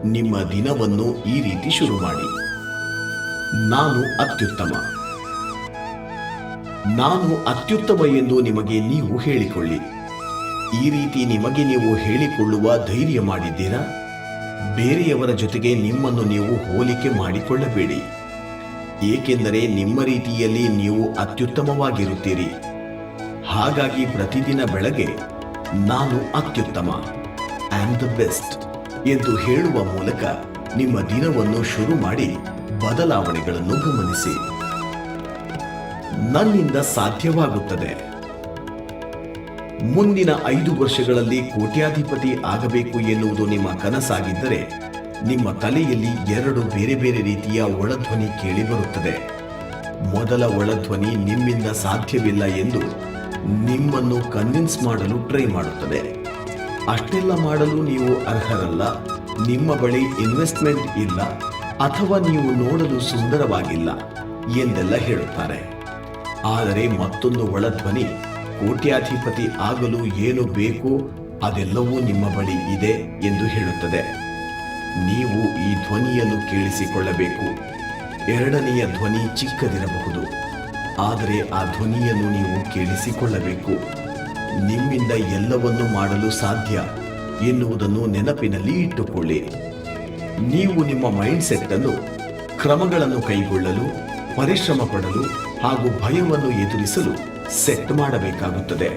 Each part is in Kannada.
ನಿಮ್ಮ ದಿನವನ್ನು ಈ ರೀತಿ ಶುರು ಮಾಡಿ. ನಾನು ಅತ್ಯುತ್ತಮ. ನಾನು ಅತ್ಯುತ್ತಮ ಎಂದು ನಿಮಗೆ ನೀವು ಹೇಳಿಕೊಳ್ಳಿ. ಈ ರೀತಿ ನಿಮಗೆ ನೀವು ಹೇಳಿಕೊಳ್ಳುವ ಧೈರ್ಯ ಮಾಡಿದ್ದೀರಾ? ಬೇರೆಯವರ ಜೊತೆಗೆ ನಿಮ್ಮನ್ನು ನೀವು ಹೋಲಿಕೆ ಮಾಡಿಕೊಳ್ಳಬೇಡಿ, ಏಕೆಂದರೆ ನಿಮ್ಮ ರೀತಿಯಲ್ಲಿ ನೀವು ಅತ್ಯುತ್ತಮವಾಗಿರುತ್ತೀರಿ. ಹಾಗಾಗಿ ಪ್ರತಿದಿನ ಬೆಳಗ್ಗೆ ನಾನು ಅತ್ಯುತ್ತಮ, ಐ ಆಮ್ ದ ಬೆಸ್ಟ್ ಎಂದು ಹೇಳುವ ಮೂಲಕ ನಿಮ್ಮ ದಿನವನ್ನು ಶುರು ಮಾಡಿ ಬದಲಾವಣೆಗಳನ್ನು ಗಮನಿಸಿ. ನನ್ನಿಂದ ಸಾಧ್ಯವಾಗುತ್ತದೆ. ಮುಂದಿನ 5 ವರ್ಷಗಳಲ್ಲಿ ಕೋಟ್ಯಾಧಿಪತಿ ಆಗಬೇಕು ಎನ್ನುವುದು ನಿಮ್ಮ ಕನಸಾಗಿದ್ದರೆ ನಿಮ್ಮ ತಲೆಯಲ್ಲಿ 2 ಬೇರೆ ಬೇರೆ ರೀತಿಯ ಒಳಧ್ವನಿ ಕೇಳಿಬರುತ್ತದೆ. ಮೊದಲ ಒಳಧ್ವನಿ ನಿಮ್ಮಿಂದ ಸಾಧ್ಯವಿಲ್ಲ ಎಂದು ನಿಮ್ಮನ್ನು ಕನ್ವಿನ್ಸ್ ಮಾಡಲು ಟ್ರೈ ಮಾಡುತ್ತದೆ. ಅಷ್ಟೆಲ್ಲ ಮಾಡಲು ನೀವು ಅರ್ಹರಲ್ಲ, ನಿಮ್ಮ ಬಳಿ ಇನ್ವೆಸ್ಟ್ಮೆಂಟ್ ಇಲ್ಲ, ಅಥವಾ ನೀವು ನೋಡಲು ಸುಂದರವಾಗಿಲ್ಲ ಎಂದೆಲ್ಲ ಹೇಳುತ್ತಾರೆ. ಆದರೆ ಮತ್ತೊಂದು ಒಳಧ್ವನಿ ಕೋಟ್ಯಾಧಿಪತಿ ಆಗಲು ಏನು ಬೇಕೋ ಅದೆಲ್ಲವೂ ನಿಮ್ಮ ಬಳಿ ಇದೆ ಎಂದು ಹೇಳುತ್ತದೆ. ನೀವು ಈ ಧ್ವನಿಯನ್ನು ಕೇಳಿಸಿಕೊಳ್ಳಬೇಕು. ಎರಡನೆಯ ಧ್ವನಿ ಚಿಕ್ಕದಿರಬಹುದು, ಆದರೆ ಆ ಧ್ವನಿಯನ್ನು ನೀವು ಕೇಳಿಸಿಕೊಳ್ಳಬೇಕು. ನಿಮ್ಮಿಂದ ಎಲ್ಲವನ್ನೂ ಮಾಡಲು ಸಾಧ್ಯ ಎನ್ನುವುದನ್ನು ನೆನಪಿನಲ್ಲಿ ಇಟ್ಟುಕೊಳ್ಳಿ. ನೀವು ನಿಮ್ಮ ಮೈಂಡ್ ಸೆಟ್ ಅನ್ನು ಕ್ರಮಗಳನ್ನು ಕೈಗೊಳ್ಳಲು, ಪರಿಶ್ರಮ ಪಡಲು ಹಾಗೂ ಭಯವನ್ನು ಎದುರಿಸಲು ಸೆಟ್ ಮಾಡಬೇಕಾಗುತ್ತದೆ.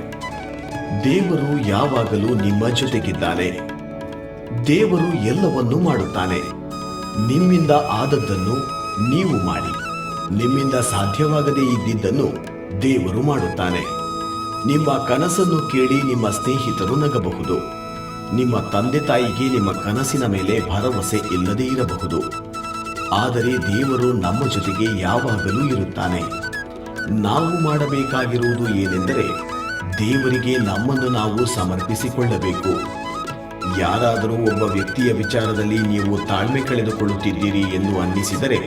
ದೇವರು ಯಾವಾಗಲೂ ನಿಮ್ಮ ಜೊತೆಗಿದ್ದಾನೆ. ದೇವರು ಎಲ್ಲವನ್ನೂ ಮಾಡುತ್ತಾನೆ. ನಿಮ್ಮಿಂದ ಆದದ್ದನ್ನು ನೀವು ಮಾಡಿ, ನಿಮ್ಮಿಂದ ಸಾಧ್ಯವಾಗದೇ ಇದ್ದಿದ್ದನ್ನು ದೇವರು ಮಾಡುತ್ತಾನೆ. ನಿಮ್ಮ ಕನಸನ್ನು ಕೇಳಿ ನಿಮ್ಮ ಸ್ನೇಹಿತರು ನಗಬಹುದು. ನಿಮ್ಮ ತಂದೆ ತಾಯಿಗೆ ನಿಮ್ಮ ಕನಸಿನ ಮೇಲೆ ಭರವಸೆ ಇಲ್ಲದೇ ಇರಬಹುದು. ಆದರೆ ದೇವರು ನಮ್ಮ ಜೊತೆಗೆ ಯಾವಾಗಲೂ ಇರುತ್ತಾನೆ. ನಾವು ಮಾಡಬೇಕಾಗಿರುವುದು ಏನೆಂದರೆ ದೇವರಿಗೆ ನಮ್ಮನ್ನು ನಾವು ಸಮರ್ಪಿಸಿಕೊಳ್ಳಬೇಕು. ಯಾರಾದರೂ ಒಬ್ಬ ವ್ಯಕ್ತಿಯ ವಿಚಾರದಲ್ಲಿ ನೀವು ತಾಳ್ಮೆ ಕಳೆದುಕೊಳ್ಳುತ್ತಿದ್ದೀರಿ ಎಂದು ಅನ್ನಿಸಿದರೆ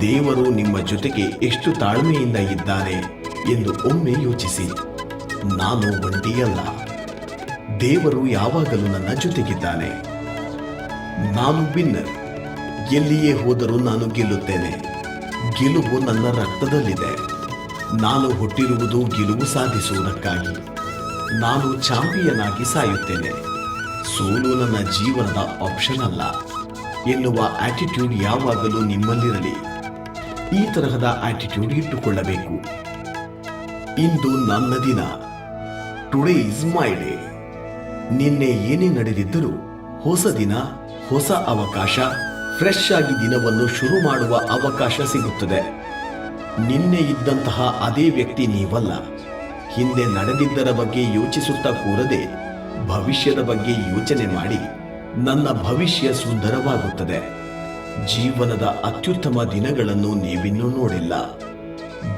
ದೇವರು ನಿಮ್ಮ ಜೊತೆಗೆ ಎಷ್ಟು ತಾಳ್ಮೆಯಿಂದ ಇದ್ದಾನೆ ಎಂದು ಒಮ್ಮೆ ಯೋಚಿಸಿ. ನಾನು ಒಂಟಿಯಲ್ಲ, ದೇವರು ಯಾವಾಗಲೂ ನನ್ನ ಜೊತೆಗಿದ್ದಾನೆ. ನಾನು ವಿನ್ನರ್. ಎಲ್ಲಿಯೇ ಹೋದರೂ ನಾನು ಗೆಲ್ಲುತ್ತೇನೆ. ಗೆಲುವು ನನ್ನ ರಕ್ತದಲ್ಲಿದೆ. ನಾನು ಹುಟ್ಟಿರುವುದು ಗೆಲುವು ಸಾಧಿಸುವುದಕ್ಕಾಗಿ. ನಾನು ಚಾಂಪಿಯನ್ ಆಗಿ ಸಾಯುತ್ತೇನೆ. ಸೋಲು ನನ್ನ ಜೀವನದ ಆಪ್ಷನ್ ಅಲ್ಲ ಎನ್ನುವ ಆಟಿಟ್ಯೂಡ್ ಯಾವಾಗಲೂ ನಿಮ್ಮಲ್ಲಿರಲಿ. ಈ ತರಹದ ಆಟಿಟ್ಯೂಡ್ ಇಟ್ಟುಕೊಳ್ಳಬೇಕು. ಇಂದು ನನ್ನ ದಿನ. Today is my day. ನಿನ್ನೆ ಏನೇ ನಡೆದಿದ್ದರೂ ಹೊಸ ದಿನ, ಹೊಸ ಅವಕಾಶ, ಫ್ರೆಶ್ ಆಗಿ ದಿನವನ್ನು ಶುರು ಮಾಡುವ ಅವಕಾಶ ಸಿಗುತ್ತದೆ. ನಿನ್ನೆ ಇದ್ದಂತಹ ಅದೇ ವ್ಯಕ್ತಿ ನೀವಲ್ಲ. ಹಿಂದೆ ನಡೆದಿದ್ದರ ಬಗ್ಗೆ ಯೋಚಿಸುತ್ತಾ ಕೂರದೆ ಭವಿಷ್ಯದ ಬಗ್ಗೆ ಯೋಚನೆ ಮಾಡಿ ನನ್ನ ಭವಿಷ್ಯ ಸುಂದರವಾಗುತ್ತದೆ. ಜೀವನದ ಅತ್ಯುತ್ತಮ ದಿನಗಳನ್ನು ನೀವಿನ್ನೂ ನೋಡಿಲ್ಲ.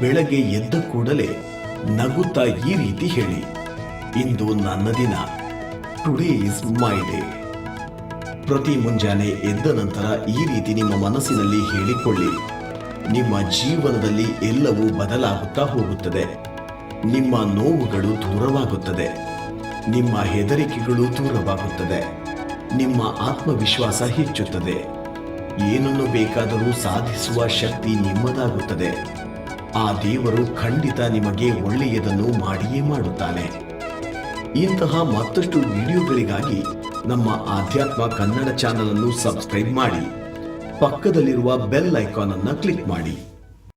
ಬೆಳಗ್ಗೆ ಎದ್ದ ಕೂಡಲೇ ನಗುತ್ತಾ ಈ ರೀತಿ ಹೇಳಿ, ಇಂದು ನನ್ನ ದಿನ. Today is my day. ಪ್ರತಿ ಮುಂಜಾನೆ ಎದ್ದ ನಂತರ ಈ ರೀತಿ ನಿಮ್ಮ ಮನಸ್ಸಿನಲ್ಲಿ ಹೇಳಿಕೊಳ್ಳಿ. ನಿಮ್ಮ ಜೀವನದಲ್ಲಿ ಎಲ್ಲವೂ ಬದಲಾಗುತ್ತಾ ಹೋಗುತ್ತದೆ. ನಿಮ್ಮ ನೋವುಗಳು ದೂರವಾಗುತ್ತದೆ. ನಿಮ್ಮ ಹೆದರಿಕೆಗಳು ದೂರವಾಗುತ್ತದೆ. ನಿಮ್ಮ ಆತ್ಮವಿಶ್ವಾಸ ಹೆಚ್ಚುತ್ತದೆ. ಏನನ್ನು ಬೇಕಾದರೂ ಸಾಧಿಸುವ ಶಕ್ತಿ ನಿಮ್ಮದಾಗುತ್ತದೆ. ಆ ದೇವರು ಖಂಡಿತ ನಿಮಗೆ ಒಳ್ಳೆಯದನ್ನು ಮಾಡಿಯೇ ಮಾಡುತ್ತಾನೆ. ಇಂತಹ ಮತ್ತಷ್ಟು ವಿಡಿಯೋಗಳಿಗಾಗಿ ನಮ್ಮ ಆಧ್ಯಾತ್ಮ ಕನ್ನಡ ಚಾನಲ್ ಅನ್ನು ಸಬ್ಸ್ಕ್ರೈಬ್ ಮಾಡಿ. ಪಕ್ಕದಲ್ಲಿರುವ ಬೆಲ್ ಐಕಾನ್ ಅನ್ನು ಕ್ಲಿಕ್ ಮಾಡಿ.